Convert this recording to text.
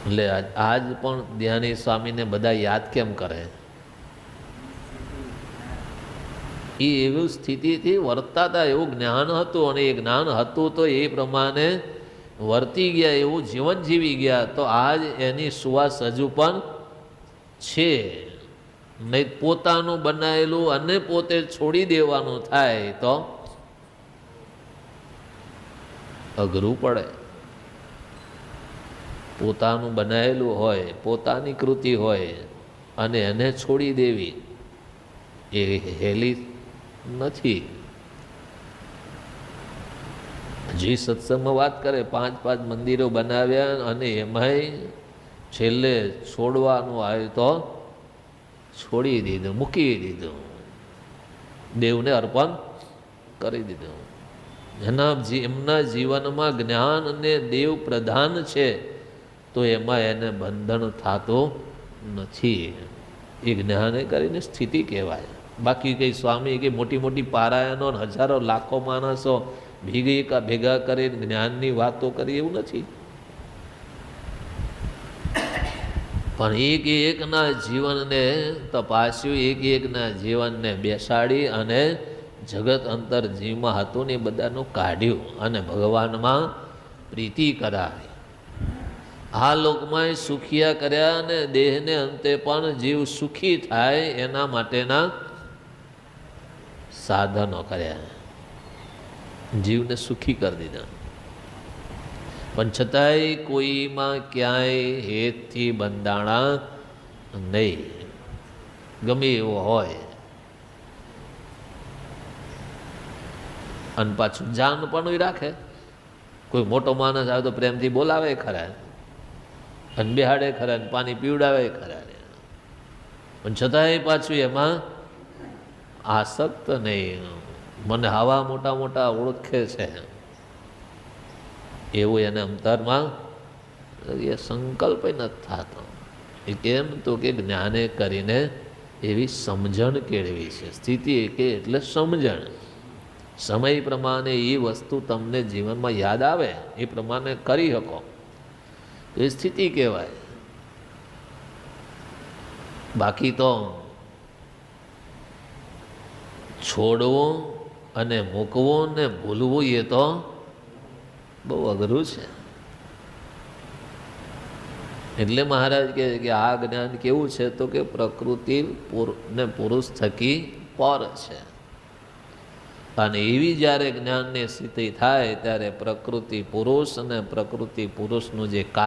એટલે આજ પણ ધ્યાની સ્વામીને બધા યાદ કેમ કરે? એ એવી સ્થિતિથી વર્તતા હતા, એવું જ્ઞાન હતું, અને એ જ્ઞાન હતું તો એ પ્રમાણે વર્તી ગયા, એવું જીવન જીવી ગયા. તો આજ એની સુવાસ હજુ પણ છે. નહીં પોતાનું બનાવેલું અને પોતે છોડી દેવાનું થાય તો અઘરું પડે. પોતાનું બનાવેલું હોય, પોતાની કૃતિ હોય અને એને છોડી દેવી એ હેલી નથી. જે સત્સંગમાં વાત કરે 5 મંદિરો બનાવ્યા અને એમાંય છેલ્લે છોડવાનું આવે તો છોડી દીધું, મૂકી દીધું, દેવને અર્પણ કરી દીધું. એમના જીવનમાં જ્ઞાન અને દેવ પ્રધાન છે તો એમાં એને બંધન થતું નથી. એ જ્ઞાને કરીને સ્થિતિ કહેવાય. બાકી કંઈ સ્વામી કે મોટી મોટી પારાયણો હજારો લાખો માણસો ભેગા કરીને જ્ઞાનની વાતો કરી એવું નથી. પણ એકના જીવનને તપાસ્યું, એકના જીવનને બેસાડી અને જગત અંતર જીવમાં હતું ને બધાનું કાઢ્યું અને ભગવાનમાં પ્રીતિ કરાવી. આ લોકમાં સુખિયા કર્યા અને દેહને અંતે પણ જીવ સુખી થાય એના માટેના સાધનો કર્યા, જીવને સુખી કરી દીધા. પણ છતાંય કોઈમાં ક્યાંય હેતથી બંધાણા નહીં, ગમે એવો હોય. અને પાછું જાન પણ રાખે. કોઈ મોટો માણસ આવે તો પ્રેમથી બોલાવે ખરા, અને બેહાડે ખરા, ને પાણી પીવડાવે ખરા, પણ છતાંય પાછું એમાં આસક્ત નહીં. મને આવા મોટા મોટા ઓળખે છે એવું એને અંતરમાં એ સંકલ્પ નથી થતો. એ કેમ તો કે જ્ઞાને કરીને એવી સમજણ કેળવી છે. સ્થિતિ કે એટલે સમજણ. સમય પ્રમાણે એ વસ્તુ તમને જીવનમાં યાદ આવે એ પ્રમાણે કરી શકો તો એ સ્થિતિ કહેવાય. બાકી તો છોડવું અને મૂકવું ને ભૂલવું એ તો બહુ અઘરું છે. એટલે મહારાજ કહે કે આ જ્ઞાન કેવું છે તો કે પ્રકૃતિ ને પુરુષ થકી પર છે. અને એવી જ્યારે જ્ઞાનની સ્થિતિ થાય ત્યારે પ્રકૃતિ પુરુષ અને પ્રકૃતિ પુરુષનું જે